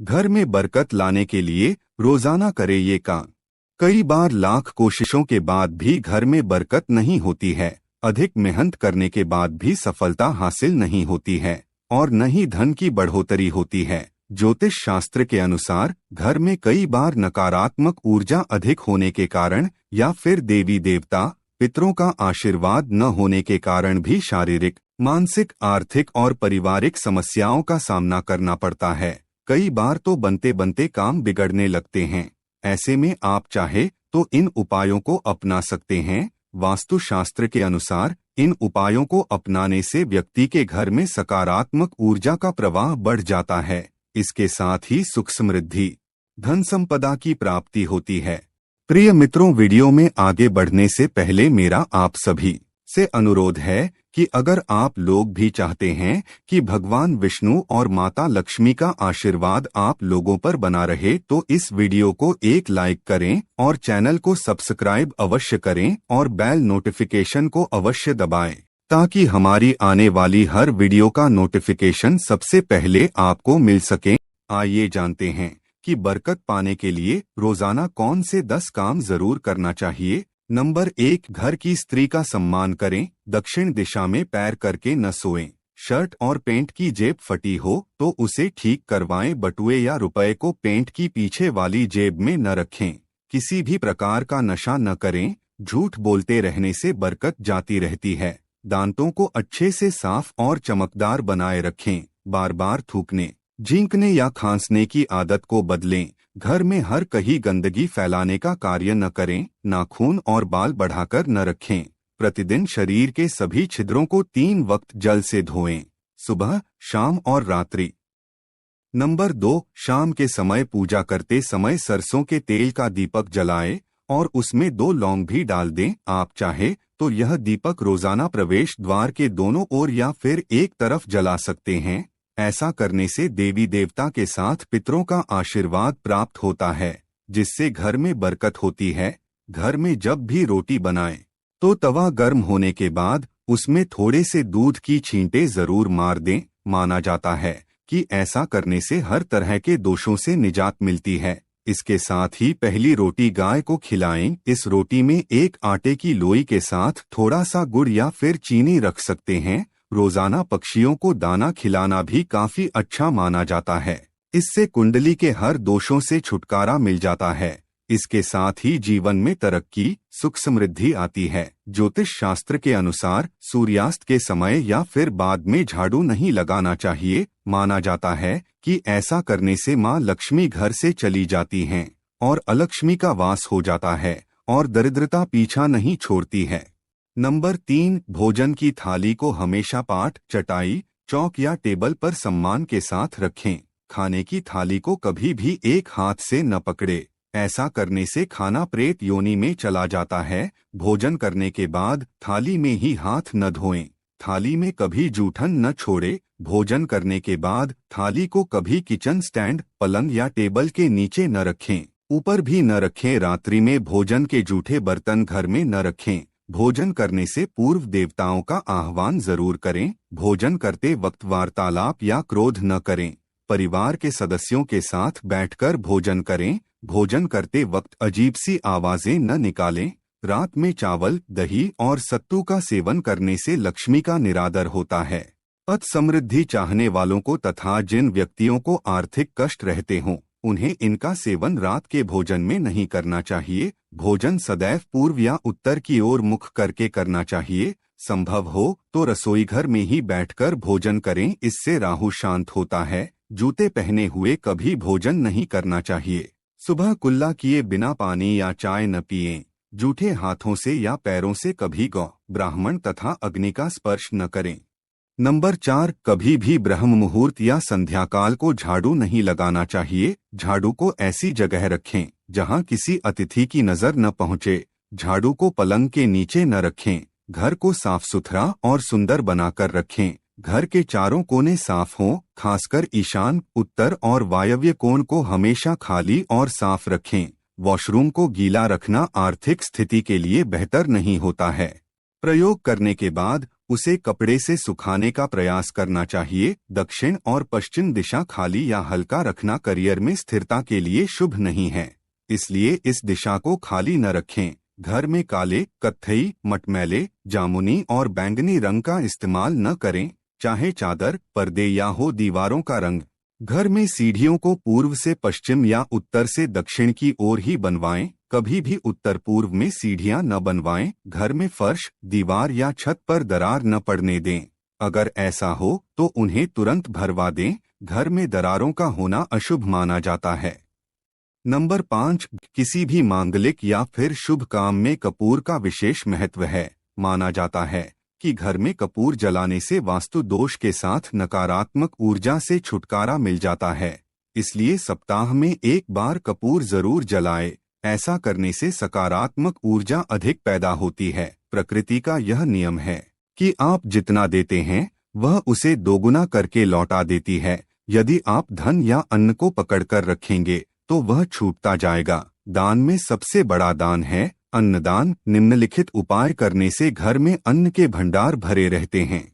घर में बरकत लाने के लिए रोजाना करे ये काम। कई बार लाख कोशिशों के बाद भी घर में बरकत नहीं होती है, अधिक मेहनत करने के बाद भी सफलता हासिल नहीं होती है और न ही धन की बढ़ोतरी होती है। ज्योतिष शास्त्र के अनुसार घर में कई बार नकारात्मक ऊर्जा अधिक होने के कारण या फिर देवी देवता पितरों का आशीर्वाद न होने के कारण भी शारीरिक, मानसिक, आर्थिक और पारिवारिक समस्याओं का सामना करना पड़ता है। कई बार तो बनते बनते काम बिगड़ने लगते हैं। ऐसे में आप चाहे तो इन उपायों को अपना सकते हैं। वास्तुशास्त्र के अनुसार इन उपायों को अपनाने से व्यक्ति के घर में सकारात्मक ऊर्जा का प्रवाह बढ़ जाता है। इसके साथ ही सुख समृद्धि, धन संपदा की प्राप्ति होती है। प्रिय मित्रों, वीडियो में आगे बढ़ने से पहले मेरा आप सभी से अनुरोध है कि अगर आप लोग भी चाहते हैं कि भगवान विष्णु और माता लक्ष्मी का आशीर्वाद आप लोगों पर बना रहे तो इस वीडियो को एक लाइक करें और चैनल को सब्सक्राइब अवश्य करें और बेल नोटिफिकेशन को अवश्य दबाएं ताकि हमारी आने वाली हर वीडियो का नोटिफिकेशन सबसे पहले आपको मिल सके। आइए जानते हैं कि बरकत पाने के लिए रोजाना कौन से 10 काम जरूर करना चाहिए। नंबर 1, घर की स्त्री का सम्मान करें। दक्षिण दिशा में पैर करके न सोएं। शर्ट और पेंट की जेब फटी हो तो उसे ठीक करवाएं। बटुए या रुपए को पेंट की पीछे वाली जेब में न रखें। किसी भी प्रकार का नशा न करें। झूठ बोलते रहने से बरकत जाती रहती है। दांतों को अच्छे से साफ और चमकदार बनाए रखें। बार बार थूकने, झींकने या खांसने की आदत को बदलें। घर में हर कहीं गंदगी फैलाने का कार्य न करें। नाखून और बाल बढ़ाकर न रखें। प्रतिदिन शरीर के सभी छिद्रों को 3 वक्त जल से धोएं, सुबह, शाम और रात्रि। नंबर 2, शाम के समय पूजा करते समय सरसों के तेल का दीपक जलाएं और उसमें 2 लौंग भी डाल दें। आप चाहे तो यह दीपक रोजाना प्रवेश द्वार के दोनों ओर या फिर एक तरफ जला सकते हैं। ऐसा करने से देवी देवता के साथ पितरों का आशीर्वाद प्राप्त होता है, जिससे घर में बरकत होती है। घर में जब भी रोटी बनाएं तो तवा गर्म होने के बाद उसमें थोड़े से दूध की छींटे जरूर मार दें। माना जाता है कि ऐसा करने से हर तरह के दोषों से निजात मिलती है। इसके साथ ही पहली रोटी गाय को खिलाएं। इस रोटी में एक आटे की लोई के साथ थोड़ा सा गुड़ या फिर चीनी रख सकते हैं। रोजाना पक्षियों को दाना खिलाना भी काफी अच्छा माना जाता है। इससे कुंडली के हर दोषों से छुटकारा मिल जाता है। इसके साथ ही जीवन में तरक्की, सुख समृद्धि आती है। ज्योतिष शास्त्र के अनुसार सूर्यास्त के समय या फिर बाद में झाड़ू नहीं लगाना चाहिए। माना जाता है कि ऐसा करने से मां लक्ष्मी घर से चली जाती हैं और अलक्ष्मी का वास हो जाता है और दरिद्रता पीछा नहीं छोड़ती है। नंबर 3, भोजन की थाली को हमेशा पाट, चटाई, चौक या टेबल पर सम्मान के साथ रखें। खाने की थाली को कभी भी एक हाथ से न पकड़े। ऐसा करने से खाना प्रेत योनि में चला जाता है। भोजन करने के बाद थाली में ही हाथ न धोएं। थाली में कभी जूठन न छोड़े। भोजन करने के बाद थाली को कभी किचन स्टैंड, पलंग या टेबल के नीचे न रखें, ऊपर भी न रखें। रात्रि में भोजन के जूठे बर्तन घर में न रखें। भोजन करने से पूर्व देवताओं का आह्वान जरूर करें। भोजन करते वक्त वार्तालाप या क्रोध न करें। परिवार के सदस्यों के साथ बैठकर भोजन करें। भोजन करते वक्त अजीब सी आवाजें न निकालें। रात में चावल, दही और सत्तू का सेवन करने से लक्ष्मी का निरादर होता है। पद समृद्धि चाहने वालों को तथा जिन व्यक्तियों को आर्थिक कष्ट रहते हों उन्हें इनका सेवन रात के भोजन में नहीं करना चाहिए। भोजन सदैव पूर्व या उत्तर की ओर मुख करके करना चाहिए। संभव हो तो रसोई घर में ही बैठकर भोजन करें, इससे राहु शांत होता है। जूते पहने हुए कभी भोजन नहीं करना चाहिए। सुबह कुल्ला किए बिना पानी या चाय न पिएं। जूठे हाथों से या पैरों से कभी गौ, ब्राह्मण तथा अग्नि का स्पर्श न करें। नंबर 4, कभी भी ब्रह्म मुहूर्त या संध्याकाल को झाड़ू नहीं लगाना चाहिए। झाड़ू को ऐसी जगह रखें जहां किसी अतिथि की नजर न पहुंचे। झाड़ू को पलंग के नीचे न रखें। घर को साफ सुथरा और सुंदर बनाकर रखें। घर के चारों कोने साफ हों, खासकर ईशान, उत्तर और वायव्य कोण को हमेशा खाली और साफ रखें। वॉशरूम को गीला रखना आर्थिक स्थिति के लिए बेहतर नहीं होता है। प्रयोग करने के बाद उसे कपड़े से सुखाने का प्रयास करना चाहिए। दक्षिण और पश्चिम दिशा खाली या हल्का रखना करियर में स्थिरता के लिए शुभ नहीं है, इसलिए इस दिशा को खाली न रखें। घर में काले, कत्थई, मटमैले, जामुनी और बैंगनी रंग का इस्तेमाल न करें, चाहे चादर, पर्दे या हो दीवारों का रंग। घर में सीढ़ियों को पूर्व से पश्चिम या उत्तर से दक्षिण की ओर ही बनवाएं, कभी भी उत्तर पूर्व में सीढ़ियां न बनवाएं। घर में फर्श, दीवार या छत पर दरार न पड़ने दें। अगर ऐसा हो तो उन्हें तुरंत भरवा दें। घर में दरारों का होना अशुभ माना जाता है। नंबर 5, किसी भी मांगलिक या फिर शुभ काम में कपूर का विशेष महत्व है। माना जाता है कि घर में कपूर जलाने से वास्तु दोष के साथ नकारात्मक ऊर्जा से छुटकारा मिल जाता है, इसलिए सप्ताह में एक बार कपूर जरूर जलाए। ऐसा करने से सकारात्मक ऊर्जा अधिक पैदा होती है। प्रकृति का यह नियम है कि आप जितना देते हैं वह उसे दोगुना करके लौटा देती है। यदि आप धन या अन्न को पकड़कर रखेंगे तो वह छूटता जाएगा। दान में सबसे बड़ा दान है अन्नदान। निम्नलिखित उपाय करने से घर में अन्न के भंडार भरे रहते हैं।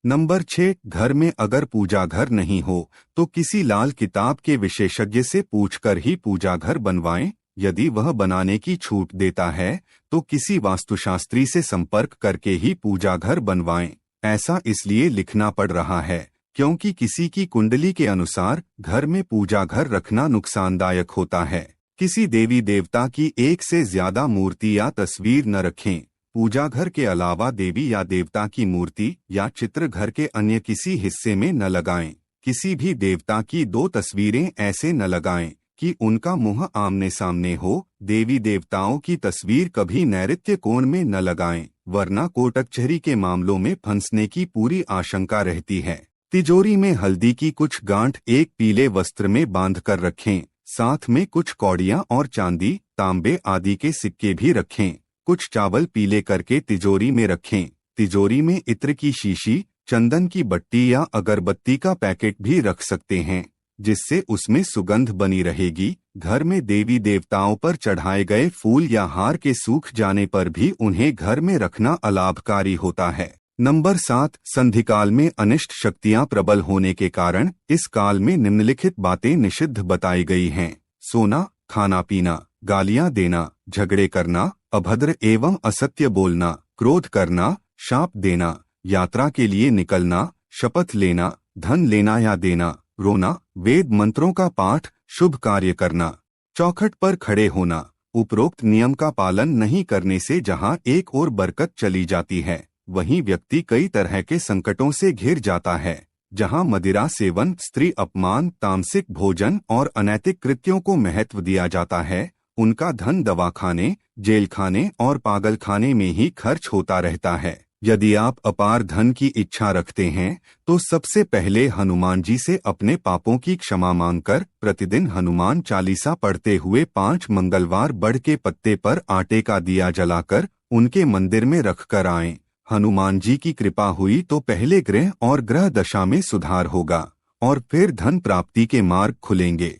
नंबर 6, घर में अगर पूजा घर नहीं हो तो किसी लाल किताब के विशेषज्ञ से पूछकर ही पूजा घर बनवाएं। यदि वह बनाने की छूट देता है तो किसी वास्तुशास्त्री से संपर्क करके ही पूजा घर बनवाएं। ऐसा इसलिए लिखना पड़ रहा है क्योंकि किसी की कुंडली के अनुसार घर में पूजा घर रखना नुकसानदायक होता है। किसी देवी देवता की एक से ज्यादा मूर्ति या तस्वीर न रखें। पूजा घर के अलावा देवी या देवता की मूर्ति या चित्र घर के अन्य किसी हिस्से में न लगाएं। किसी भी देवता की 2 तस्वीरें ऐसे न लगाएं कि उनका मुंह आमने सामने हो। देवी देवताओं की तस्वीर कभी नैऋत्य कोण में न लगाएं, वरना कोर्ट कचहरी के मामलों में फंसने की पूरी आशंका रहती है। तिजोरी में हल्दी की कुछ गांठ एक पीले वस्त्र में बांधकर रखें। साथ में कुछ कौड़ियां और चांदी, तांबे आदि के सिक्के भी रखें। कुछ चावल पीले करके तिजोरी में रखें। तिजोरी में इत्र की शीशी, चंदन की बट्टी या अगरबत्ती का पैकेट भी रख सकते हैं, जिससे उसमें सुगंध बनी रहेगी। घर में देवी देवताओं पर चढ़ाए गए फूल या हार के सूख जाने पर भी उन्हें घर में रखना अलाभकारी होता है। नंबर 7, संधिकाल में अनिष्ट शक्तियां प्रबल होने के कारण इस काल में निम्नलिखित बातें निषिद्ध बताई गई हैं। सोना, खाना पीना, गालियां देना, झगड़े करना, अभद्र एवं असत्य बोलना, क्रोध करना, शाप देना, यात्रा के लिए निकलना, शपथ लेना, धन लेना या देना, रोना, वेद मंत्रों का पाठ, शुभ कार्य करना, चौखट पर खड़े होना। उपरोक्त नियम का पालन नहीं करने से जहां एक ओर बरकत चली जाती है, वहीं व्यक्ति कई तरह के संकटों से घिर जाता है। जहां मदिरा सेवन, स्त्री अपमान, तामसिक भोजन और अनैतिक कृत्यों को महत्व दिया जाता है, उनका धन दवाखाने, जेल खाने और पागल खाने में ही खर्च होता रहता है। यदि आप अपार धन की इच्छा रखते हैं तो सबसे पहले हनुमान जी से अपने पापों की क्षमा मांगकर प्रतिदिन हनुमान चालीसा पढ़ते हुए 5 मंगलवार बड़ के पत्ते पर आटे का दिया जलाकर उनके मंदिर में रखकर आएं। हनुमान जी की कृपा हुई तो पहले ग्रह और ग्रह दशा में सुधार होगा और फिर धन प्राप्ति के मार्ग खुलेंगे।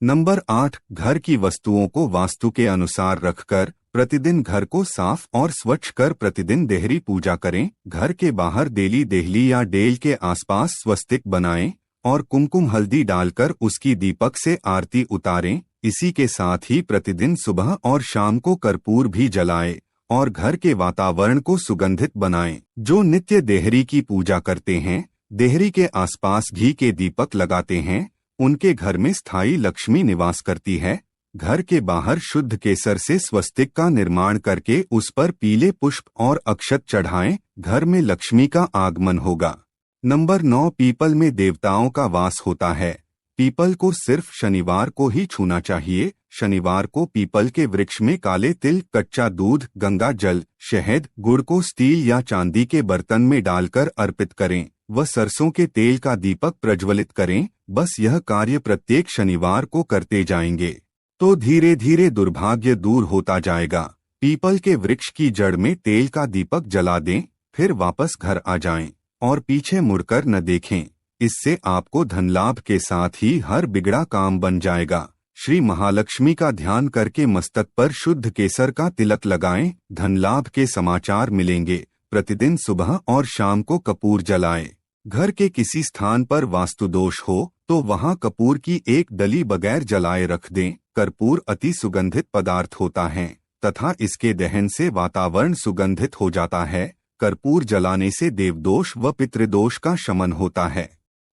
नंबर 8, घर की वस्तुओं को वास्तु के अनुसार रखकर प्रतिदिन घर को साफ और स्वच्छ कर प्रतिदिन देहरी पूजा करें। घर के बाहर देली देहली या डेल के आसपास स्वस्तिक बनाएं और कुमकुम हल्दी डालकर उसकी दीपक से आरती उतारें। इसी के साथ ही प्रतिदिन सुबह और शाम को कर्पूर भी जलाएं और घर के वातावरण को सुगंधित बनाएं। जो नित्य देहरी की पूजा करते हैं, देहरी के आसपास घी के दीपक लगाते हैं, उनके घर में स्थायी लक्ष्मी निवास करती है। घर के बाहर शुद्ध केसर से स्वस्तिक का निर्माण करके उस पर पीले पुष्प और अक्षत चढ़ाएं। घर में लक्ष्मी का आगमन होगा। नंबर 9, पीपल में देवताओं का वास होता है। पीपल को सिर्फ शनिवार को ही छूना चाहिए। शनिवार को पीपल के वृक्ष में काले तिल, कच्चा दूध, गंगा जल, शहद, गुड़ को स्टील या चांदी के बर्तन में डालकर अर्पित करें व सरसों के तेल का दीपक प्रज्वलित करें। बस यह कार्य प्रत्येक शनिवार को करते जाएंगे तो धीरे धीरे दुर्भाग्य दूर होता जाएगा। पीपल के वृक्ष की जड़ में तेल का दीपक जला दें, फिर वापस घर आ जाएं और पीछे मुड़कर न देखें। इससे आपको धन लाभ के साथ ही हर बिगड़ा काम बन जाएगा। श्री महालक्ष्मी का ध्यान करके मस्तक पर शुद्ध केसर का तिलक लगाएं। धन लाभ के समाचार मिलेंगे। प्रतिदिन सुबह और शाम को कपूर जलाएं। घर के किसी स्थान पर वास्तु दोष हो तो वहां कपूर की एक डली बगैर जलाए रख दें। कर्पूर अति सुगंधित पदार्थ होता है तथा इसके दहन से वातावरण सुगंधित हो जाता है। कर्पूर जलाने से देवदोष व पितृदोष का शमन होता है।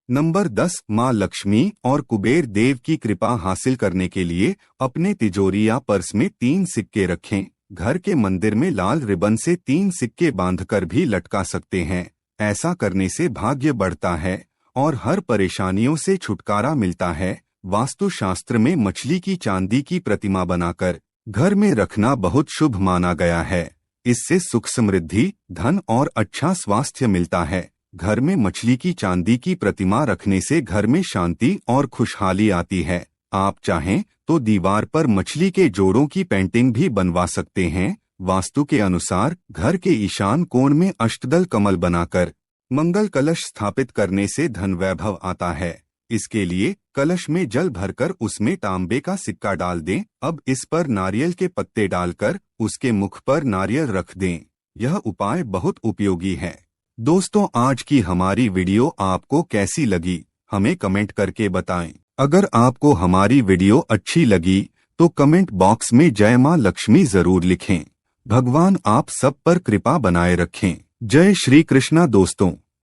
नंबर 10, माँ लक्ष्मी और कुबेर देव की कृपा हासिल करने के लिए अपने तिजोरी या पर्स में 3 सिक्के रखें। घर के मंदिर में लाल रिबन से 3 सिक्के बांधकर भी लटका सकते हैं। ऐसा करने से भाग्य बढ़ता है और हर परेशानियों से छुटकारा मिलता है। वास्तुशास्त्र में मछली की चांदी की प्रतिमा बनाकर घर में रखना बहुत शुभ माना गया है। इससे सुख समृद्धि, धन और अच्छा स्वास्थ्य मिलता है। घर में मछली की चांदी की प्रतिमा रखने से घर में शांति और खुशहाली आती है। आप चाहें तो दीवार पर मछली के जोड़ों की पेंटिंग भी बनवा सकते हैं। वास्तु के अनुसार घर के ईशान कोण में अष्टदल कमल बनाकर मंगल कलश स्थापित करने से धन वैभव आता है। इसके लिए कलश में जल भरकर उसमें तांबे का सिक्का डाल दें। अब इस पर नारियल के पत्ते डालकर उसके मुख पर नारियल रख दें। यह उपाय बहुत उपयोगी है। दोस्तों, आज की हमारी वीडियो आपको कैसी लगी हमें कमेंट करके बताएं। अगर आपको हमारी वीडियो अच्छी लगी तो कमेंट बॉक्स में जय मां लक्ष्मी जरूर लिखें। भगवान आप सब पर कृपा बनाए रखें। जय श्री कृष्णा दोस्तों।